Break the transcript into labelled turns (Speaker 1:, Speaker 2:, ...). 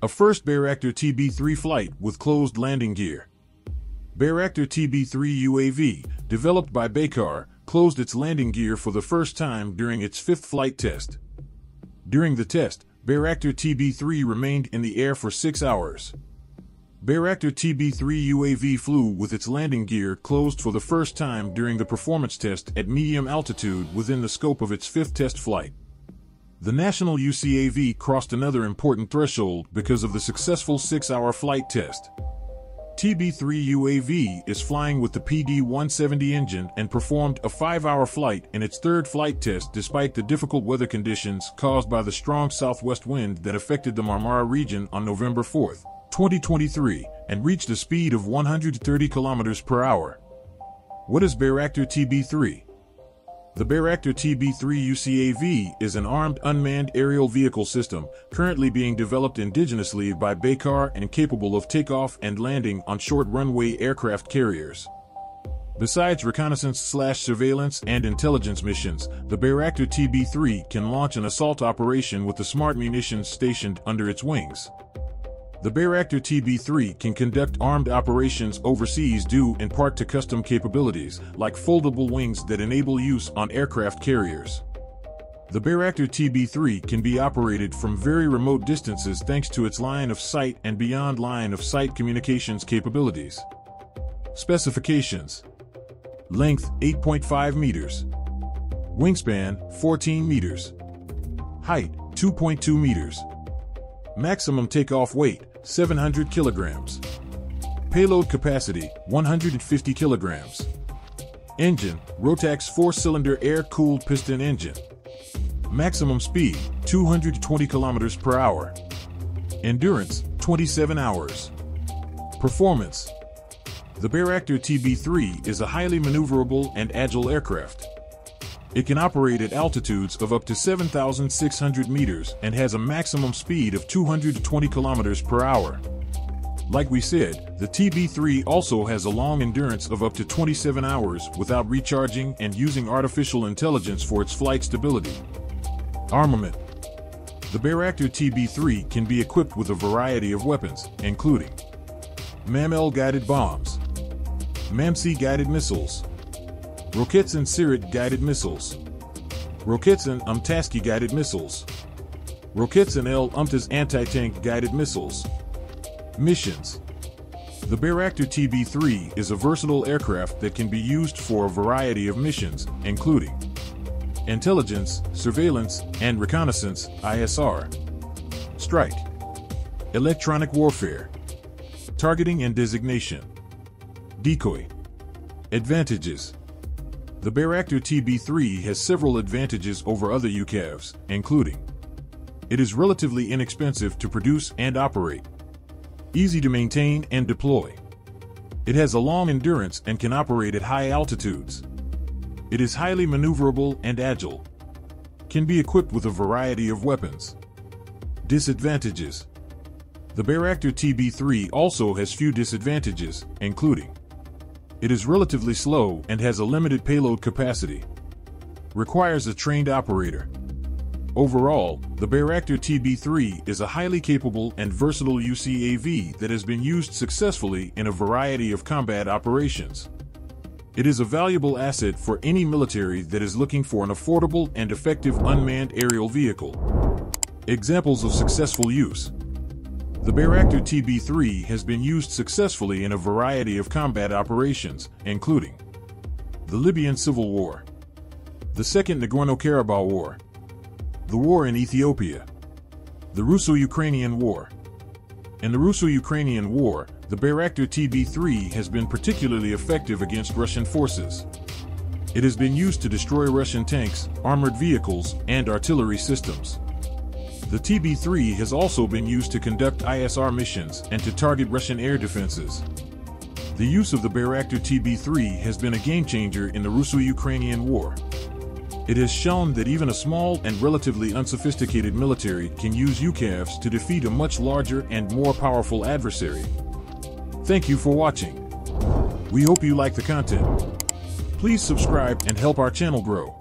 Speaker 1: A first Bayraktor TB-3 flight with closed landing gear. Bayraktor TB-3 UAV, developed by Bayraktar, closed its landing gear for the first time during its fifth flight test. During the test, Bayraktor TB-3 remained in the air for 6 hours. Bayraktor TB-3 UAV flew with its landing gear closed for the first time during the performance test at medium altitude within the scope of its fifth test flight. The national UCAV crossed another important threshold because of the successful 6-hour flight test. TB-3 UAV is flying with the PD-170 engine and performed a 5-hour flight in its third flight test despite the difficult weather conditions caused by the strong southwest wind that affected the Marmara region on November 4, 2023, and reached a speed of 130 km per hour. What is Bayraktar TB-3? The Bayraktar TB-3 UCAV is an armed unmanned aerial vehicle system currently being developed indigenously by Bayraktar and capable of takeoff and landing on short runway aircraft carriers. Besides reconnaissance/surveillance and intelligence missions, the Bayraktar TB-3 can launch an assault operation with the smart munitions stationed under its wings. The Bayraktar TB-3 can conduct armed operations overseas due in part to custom capabilities, like foldable wings that enable use on aircraft carriers. The Bayraktar TB-3 can be operated from very remote distances thanks to its line of sight and beyond line of sight communications capabilities. Specifications: length 8.5 meters, wingspan 14 meters, height 2.2 meters, maximum takeoff weight 700 kilograms. Payload capacity 150 kilograms. Engine Rotax 4-cylinder air-cooled piston engine. Maximum speed 220 kilometers per hour. Endurance 27 hours. Performance: the Bayraktar TB-3 is a highly maneuverable and agile aircraft. It can operate at altitudes of up to 7,600 meters and has a maximum speed of 220 kilometers per hour. Like we said, the TB-3 also has a long endurance of up to 27 hours without recharging and using artificial intelligence for its flight stability. Armament: the Bayraktar TB-3 can be equipped with a variety of weapons, including MAM-L guided bombs, MAM-C guided missiles, Roketsan Sirit guided missiles, Roketsan Umtaski guided missiles, Roketsan L Umtas anti-tank guided missiles. Missions: the Bayraktar TB-3 is a versatile aircraft that can be used for a variety of missions, including intelligence, surveillance, and reconnaissance (ISR), strike, electronic warfare, targeting and designation, decoy. Advantages: the Bayraktar TB-3 has several advantages over other UCAVs, including it is relatively inexpensive to produce and operate, easy to maintain and deploy. It has a long endurance and can operate at high altitudes. It is highly maneuverable and agile. Can be equipped with a variety of weapons. Disadvantages: the Bayraktar TB-3 also has few disadvantages, including it is relatively slow and has a limited payload capacity. Requires a trained operator. Overall, the Bayraktar TB-3 is a highly capable and versatile UCAV that has been used successfully in a variety of combat operations. It is a valuable asset for any military that is looking for an affordable and effective unmanned aerial vehicle. Examples of successful use: the Bayraktar TB-3 has been used successfully in a variety of combat operations, including the Libyan Civil War, the Second Nagorno-Karabakh War, the war in Ethiopia, the Russo-Ukrainian War. In the Russo-Ukrainian War, the Bayraktar TB-3 has been particularly effective against Russian forces. It has been used to destroy Russian tanks, armored vehicles, and artillery systems. The TB-3 has also been used to conduct ISR missions and to target Russian air defenses. The use of the Bayraktar TB-3 has been a game-changer in the Russo-Ukrainian War. It has shown that even a small and relatively unsophisticated military can use UCAVs to defeat a much larger and more powerful adversary. Thank you for watching. We hope you like the content. Please subscribe and help our channel grow.